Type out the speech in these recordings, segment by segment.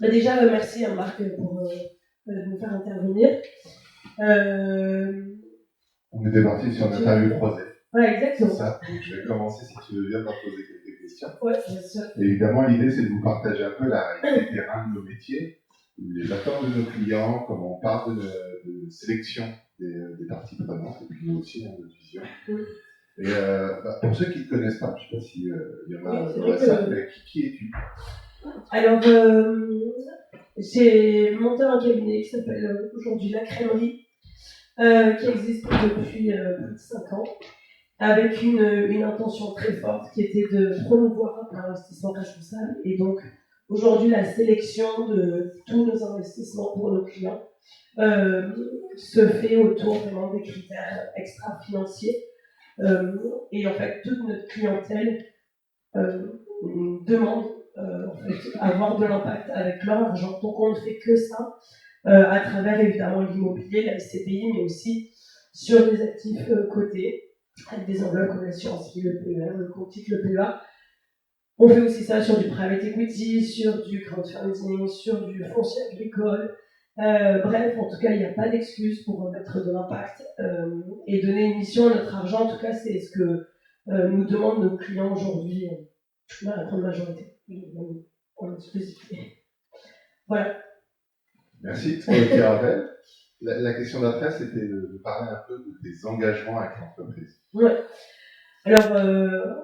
Déjà, merci à Marc pour nous faire intervenir. On était parti sur une interview croisée. Ouais, exactement. C'est ça. Donc, je vais commencer, si tu veux bien, par poser quelques questions. Ouais, bien sûr. Et évidemment, l'idée, c'est de vous partager un peu la réalité terrain de nos métiers, les attentes de nos clients, comment on parle de sélection des parties prenantes, et puis nous aussi, dans notre vision. Et pour ceux qui ne te connaissent pas, je ne sais pas s'il y en a dans la salle, mais qui es-tu? Alors, j'ai monté un cabinet qui s'appelle aujourd'hui La Crèmerie, qui existe depuis plus de 5 ans, avec une intention très forte qui était de promouvoir l'investissement responsable. Et donc, aujourd'hui, la sélection de tous nos investissements pour nos clients se fait autour vraiment des critères extra-financiers. Et en fait, toute notre clientèle demande en fait, avoir de l'impact avec leur argent. Donc on ne fait que ça à travers évidemment l'immobilier, la SCPI, mais aussi sur des actifs cotés, avec des enveloppes comme l'assurance vie, le PER, le Contic, le PEA. On fait aussi ça sur du private equity, sur du crowdfunding, sur du foncier agricole. Bref, en tout cas, il n'y a pas d'excuse pour mettre de l'impact et donner une mission à notre argent. En tout cas, c'est ce que nous demandent nos clients aujourd'hui, la grande majorité, en exclusivité. Voilà. Merci pour le petit rappel. La question d'après, c'était de parler un peu de tes engagements avec l'entreprise. Ouais. Alors,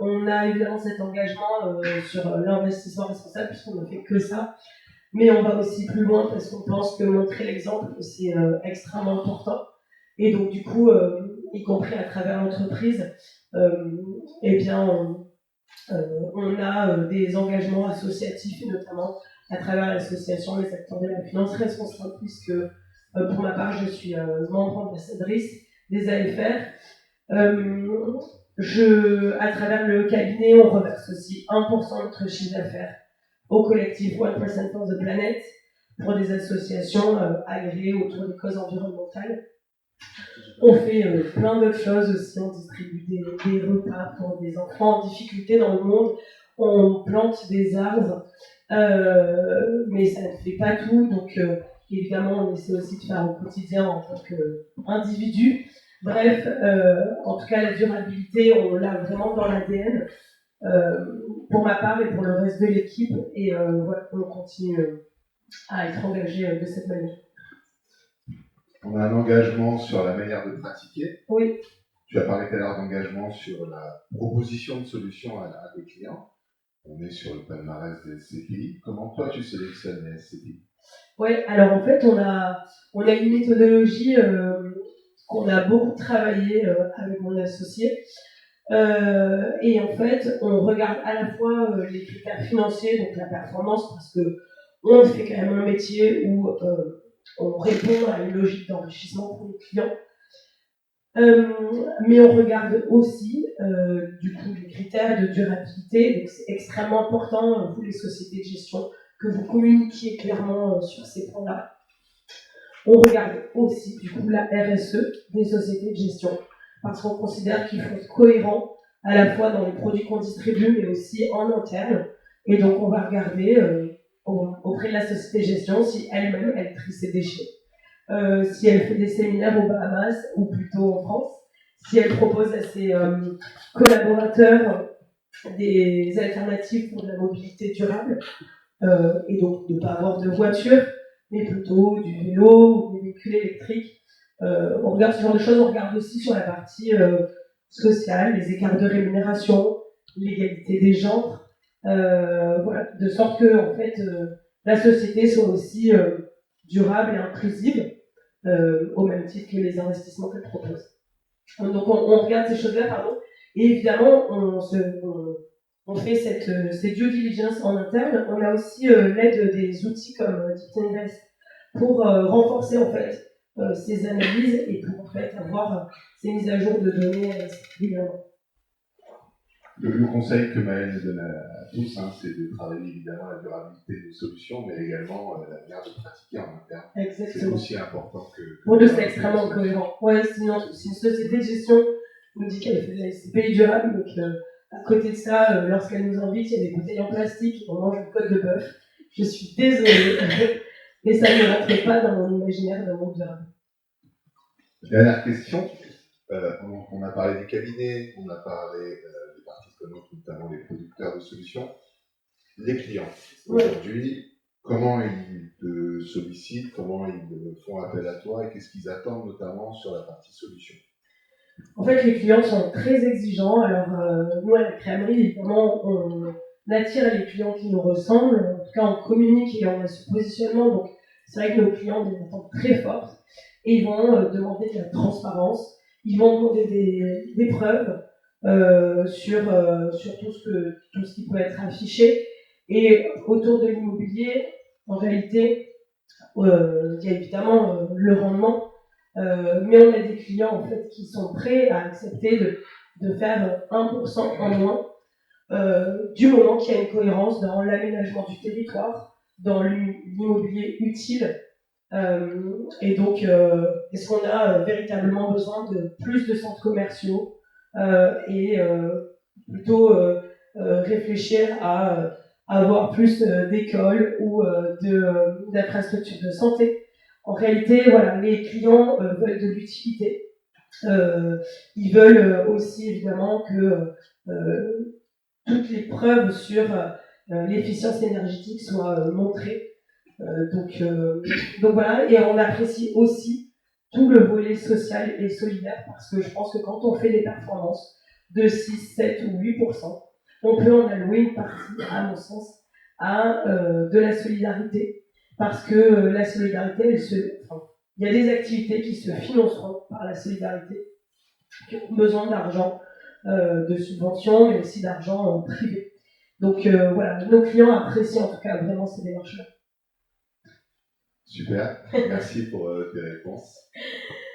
on a évidemment cet engagement sur l'investissement responsable, puisqu'on ne fait que ça. Mais on va aussi plus loin parce qu'on pense que montrer l'exemple, c'est extrêmement important. Et donc, du coup, y compris à travers l'entreprise, eh bien, on a des engagements associatifs, et notamment à travers l'association des acteurs de la finance responsable, puisque pour ma part, je suis membre ambassadrice des AFR. À travers le cabinet, on reverse aussi 1% de notre chiffre d'affaires au collectif 1% for the Planet pour des associations agréées autour des causes environnementales. On fait plein d'autres choses aussi, on distribue des repas pour des enfants en difficulté dans le monde, on plante des arbres, mais ça ne fait pas tout, donc évidemment on essaie aussi de faire au quotidien en tant qu'individu. Bref, en tout cas la durabilité, on l'a vraiment dans l'ADN, pour ma part et pour le reste de l'équipe, et voilà, on continue à être engagé de cette manière. On a un engagement sur la manière de pratiquer. Oui. Tu as parlé tout à l'heure d'engagement sur la proposition de solutions à des clients. On est sur le palmarès des SCPI. Comment toi tu sélectionnes les SCPI? Oui, alors en fait on a une méthodologie qu'on a beaucoup travaillé avec mon associé. Et en fait, on regarde à la fois les critères financiers, donc la performance, parce que on fait quand même un métier où on répond à une logique d'enrichissement pour les clients. Mais on regarde aussi du coup les critères de durabilité, donc c'est extrêmement important, vous les sociétés de gestion, que vous communiquiez clairement sur ces points-là. On regarde aussi du coup la RSE des sociétés de gestion, parce qu'on considère qu'il faut être cohérent à la fois dans les produits qu'on distribue, mais aussi en interne. Et donc on va regarder auprès de la société de gestion si elle-même elle trie ses déchets. Si elle fait des séminaires aux Bahamas ou plutôt en France, si elle propose à ses collaborateurs des alternatives pour de la mobilité durable, et donc de ne pas avoir de voiture, mais plutôt du vélo ou des véhicules électriques. On regarde ce genre de choses, on regarde aussi sur la partie sociale, les écarts de rémunération, l'égalité des genres, voilà, de sorte que en fait, la société soit aussi durable et inclusive, au même titre que les investissements qu'elle propose. Donc on regarde ces choses-là, pardon, et évidemment on fait ces due diligence en interne. On a aussi l'aide des outils comme DeepInvest pour renforcer en fait ces analyses et pour en fait avoir ces mises à jour de données régulièrement. Le conseil que Maëlle nous donne à tous, c'est de travailler évidemment la durabilité des solutions, mais également la manière de pratiquer en interne. Exactement. C'est aussi important que pour nous, c'est extrêmement cohérent. Ouais, sinon, si une société de gestion nous dit qu'elle fait des SCPI durables, donc à côté de ça, lorsqu'elle nous invite, il y a des bouteilles en plastique, on mange une côte de bœuf, Je suis désolée, mais ça ne rentre pas dans mon imaginaire d'un monde durable. Dernière question. On a parlé des cabinets, on a parlé des parties prenantes, notamment les producteurs de solutions. Les clients, aujourd'hui, comment ils te sollicitent, comment ils font appel à toi et qu'est-ce qu'ils attendent notamment sur la partie solution? En fait, les clients sont très exigeants. Alors, nous, à la crèmerie, évidemment, on attire les clients qui nous ressemblent. En tout cas, on communique et on a ce positionnement. Donc, c'est vrai que nos clients ont des attentes très fortes et ils vont demander de la transparence. Ils vont demander des preuves sur tout ce qui peut être affiché. Et autour de l'immobilier, en réalité, il y a évidemment le rendement, mais on a des clients en fait qui sont prêts à accepter de faire 1% en moins du moment qu'il y a une cohérence dans l'aménagement du territoire, dans l'immobilier utile. Et donc, est-ce qu'on a véritablement besoin de plus de centres commerciaux et plutôt réfléchir à avoir plus d'écoles ou d'infrastructures de santé. En réalité, voilà, les clients veulent de l'utilité. Ils veulent aussi évidemment que toutes les preuves sur l'efficience énergétique soient montrées. Donc voilà, et on apprécie aussi tout le volet social et solidaire parce que je pense que quand on fait des performances de 6, 7 ou 8%, on peut en allouer une partie, à mon sens, à de la solidarité. Parce que la solidarité, il y a des activités qui se financeront par la solidarité, qui ont besoin d'argent, de subventions, mais aussi d'argent privé. Donc voilà, nos clients apprécient en tout cas vraiment ces démarches-là. Super, merci pour tes réponses.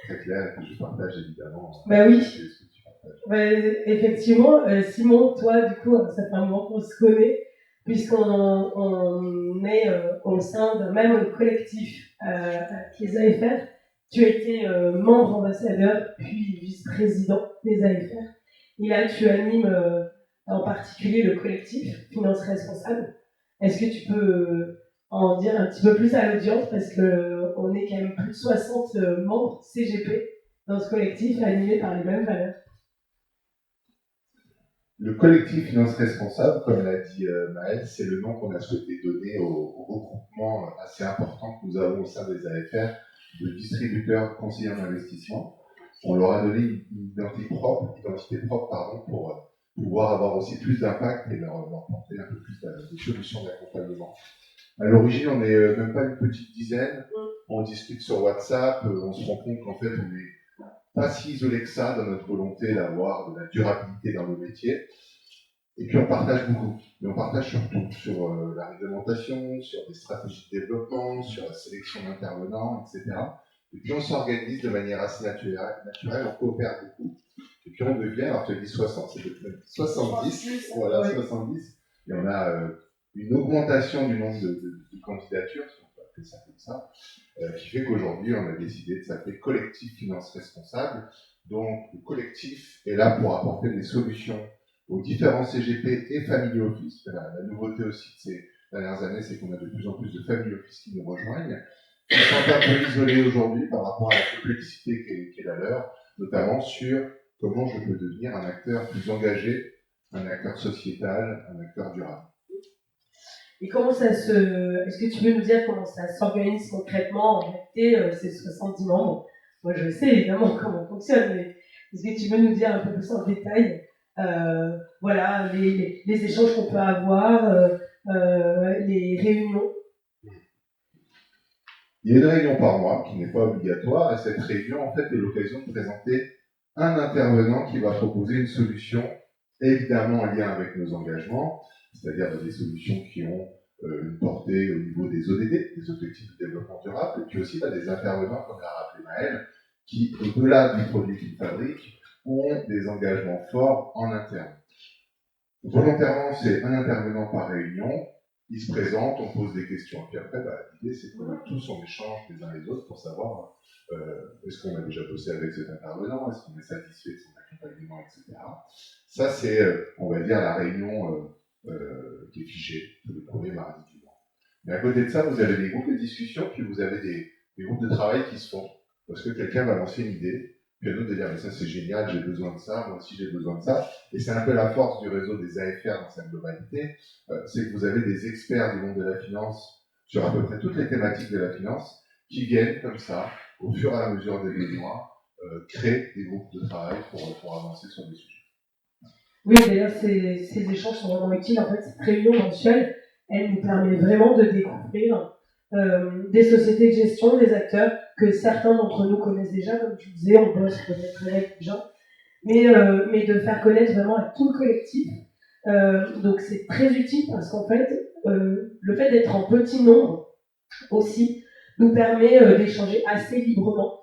Très clair, et que je partage évidemment. Oui. Ce que tu partages. Effectivement, Simon, toi, du coup, ça fait un moment qu'on se connaît, puisqu'on est au sein d'un même collectif avec les AFR. Tu as été membre ambassadeur, puis vice-président des AFR. Et là, tu animes en particulier le collectif Finance Responsable. Est-ce que tu peux en dire un petit peu plus à l'audience, parce qu'on est quand même plus de 60 membres CGP dans ce collectif animé par les mêmes valeurs. Le collectif Finance Responsable, comme l'a dit Maëlle, c'est le nom qu'on a souhaité donner au regroupement assez important que nous avons au sein des AFR de distributeurs conseillers en investissement. On leur a donné une identité propre pour pouvoir avoir aussi plus d'impact et leur porter un peu plus de solutions d'accompagnement. À l'origine, on n'est même pas une petite dizaine. On discute sur WhatsApp, on se rend compte qu'en fait, on n'est pas si isolé que ça dans notre volonté d'avoir de la durabilité dans nos métiers. Et puis on partage beaucoup. Mais on partage surtout sur la réglementation, sur des stratégies de développement, sur la sélection d'intervenants, etc. Et puis on s'organise de manière assez naturelle, on coopère beaucoup. Et puis on devient, alors tu as dit 60, c'est peut-être 70, voilà, oui. 70. Et on a une augmentation du nombre de candidatures, si on peut appeler ça comme ça, qui fait qu'aujourd'hui, on a décidé de s'appeler Collectif Finance Responsable. Donc, le collectif est là pour apporter des solutions aux différents CGP et family office. La nouveauté aussi de ces dernières années, c'est qu'on a de plus en plus de family office qui nous rejoignent, qui sont un peu isolés aujourd'hui par rapport à la complexité qui est la leur, notamment sur comment je peux devenir un acteur plus engagé, un acteur sociétal, un acteur durable. Et comment est-ce que tu peux nous dire comment ça s'organise concrètement en réalité, ces 70 membres? Moi, je sais évidemment comment on fonctionne, mais est-ce que tu peux nous dire un peu plus en détail, voilà, les échanges qu'on peut avoir, les réunions? Il y a une réunion par mois qui n'est pas obligatoire, et cette réunion, en fait, est l'occasion de présenter un intervenant qui va proposer une solution, évidemment en lien avec nos engagements, c'est-à-dire des solutions qui ont une portée au niveau des ODD, des objectifs de développement durable, et puis aussi des intervenants, comme l'a rappelé Maëlle, qui, au-delà du produit qu'ils fabriquent, ont des engagements forts en interne. Volontairement, c'est un intervenant par réunion, il se présente, on pose des questions, puis après, l'idée c'est qu'on tous on échange les uns les autres pour savoir est-ce qu'on a déjà bossé avec cet intervenant, est-ce qu'on est satisfait de son accompagnement, etc. Ça, c'est, on va dire, la réunion qui est figée le premier mardi du mois. Mais à côté de ça, vous avez des groupes de discussion, puis vous avez des groupes de travail qui se font. Parce que quelqu'un va lancer une idée, puis un autre va dire, mais ça c'est génial, j'ai besoin de ça, moi aussi j'ai besoin de ça. Et c'est un peu la force du réseau des AFR dans sa globalité, c'est que vous avez des experts du monde de la finance sur à peu près toutes les thématiques de la finance, qui viennent comme ça, au fur et à mesure des besoins, créer des groupes de travail pour avancer sur des sujets. Oui, d'ailleurs, ces échanges sont vraiment utiles. En fait, cette réunion mensuelle, elle nous permet vraiment de découvrir des sociétés de gestion, des acteurs que certains d'entre nous connaissent déjà, comme tu disais, on bosse peut-être avec des gens, mais de faire connaître vraiment à tout le collectif. Donc c'est très utile parce qu'en fait, le fait d'être en petit nombre aussi nous permet d'échanger assez librement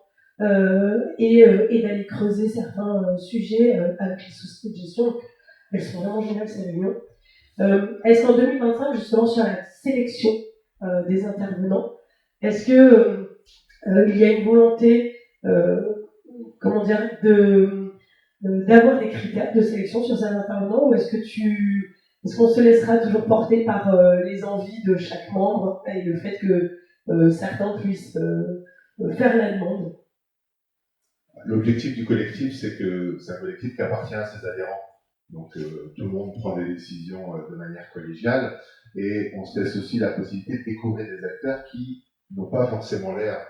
et d'aller creuser certains sujets avec les sociétés de gestion. Donc, elles sont vraiment géniales ces réunions. Est-ce qu'en 2025, justement sur la sélection des intervenants, est-ce que il y a une volonté, comment dire, d'avoir des critères de sélection sur ces intervenants, ou est-ce qu'on se laissera toujours porter par les envies de chaque membre et le fait que certains puissent faire la demande? L'objectif du collectif, c'est que c'est un collectif qui appartient à ses adhérents. Donc tout le monde prend des décisions de manière collégiale et on se laisse aussi la possibilité de découvrir des acteurs qui n'ont pas forcément l'air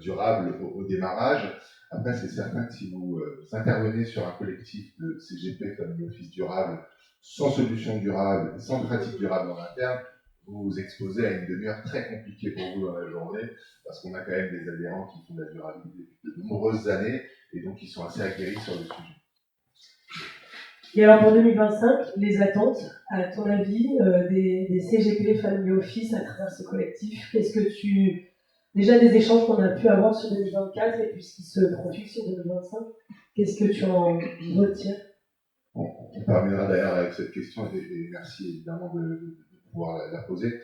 durables au démarrage. Après, c'est certain que si vous intervenez sur un collectif de CGP, Family Office durable, sans solution durable, sans pratique durable en interne, vous vous exposez à une demi-heure très compliquée pour vous dans la journée, parce qu'on a quand même des adhérents qui font de la durabilité depuis de nombreuses années, et donc ils sont assez aguerris sur le sujet. Et alors pour 2025, les attentes, à ton avis, des CGP Family Office à travers ce collectif, qu'est-ce que déjà des échanges qu'on a pu avoir sur 2024 et puis ce qui se profile sur 2025, qu'est-ce que tu en retires? On terminera d'ailleurs avec cette question et merci évidemment de pouvoir la poser.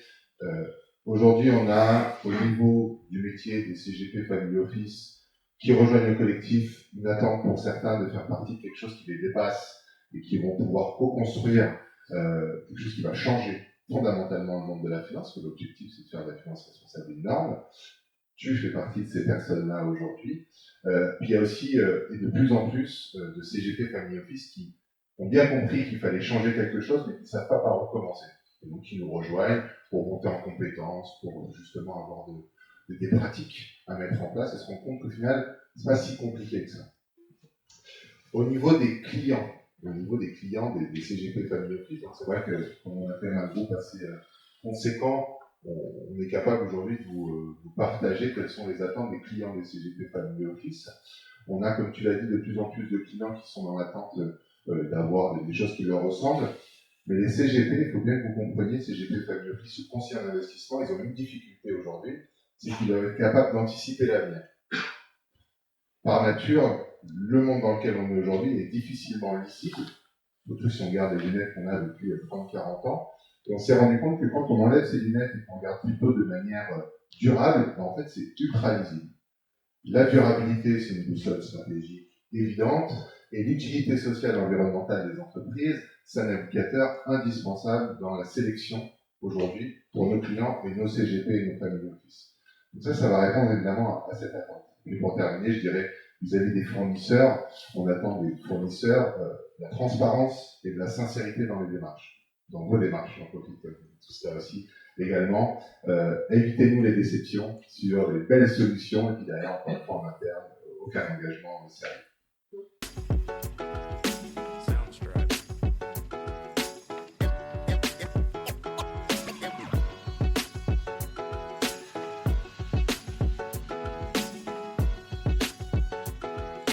Aujourd'hui, on a au niveau du métier des CGP Family Office qui rejoignent le collectif une attente pour certains de faire partie de quelque chose qui les dépasse et qui vont pouvoir co-construire quelque chose qui va changer fondamentalement le monde de la finance, parce que l'objectif c'est de faire de la finance responsable une norme. Tu fais partie de ces personnes-là aujourd'hui. Puis il y a aussi, et de plus en plus, de CGP Family Office qui ont bien compris qu'il fallait changer quelque chose, mais qui ne savent pas par où commencer. Et donc, ils nous rejoignent pour monter en compétences, pour justement avoir des pratiques à mettre en place et se rendre compte qu'au final, c'est pas si compliqué que ça. Au niveau des clients, des CGP Family Office, c'est vrai que comme on a fait un groupe assez conséquent, on est capable aujourd'hui de vous partager quelles sont les attentes des clients des CGP Family Office. On a, comme tu l'as dit, de plus en plus de clients qui sont dans l'attente d'avoir des choses qui leur ressemblent. Mais les CGP, il faut bien que vous compreniez, CGP Family Office, ce conseil en investissement, ils ont une difficulté aujourd'hui, c'est qu'ils doivent être capables d'anticiper l'avenir. Par nature, le monde dans lequel on est aujourd'hui est difficilement lisible, surtout si on garde les lunettes qu'on a depuis 30-40 ans. Et on s'est rendu compte que quand on enlève ces lunettes et qu'on regarde plutôt de manière durable, en fait, c'est ultra lisible. La durabilité, c'est une boussole stratégique évidente, et l'utilité sociale et environnementale des entreprises, c'est un indicateur indispensable dans la sélection aujourd'hui pour nos clients et nos CGP et nos family office. Donc ça va répondre évidemment à cette attente. Et pour terminer, je dirais, vis-à-vis des fournisseurs, on attend des fournisseurs de la transparence et de la sincérité dans les démarches, dans vos démarches, j'en profite tout cela aussi également. Évitez-nous les déceptions sur les belles solutions et puis derrière, encore une fois en interne, aucun engagement sérieux.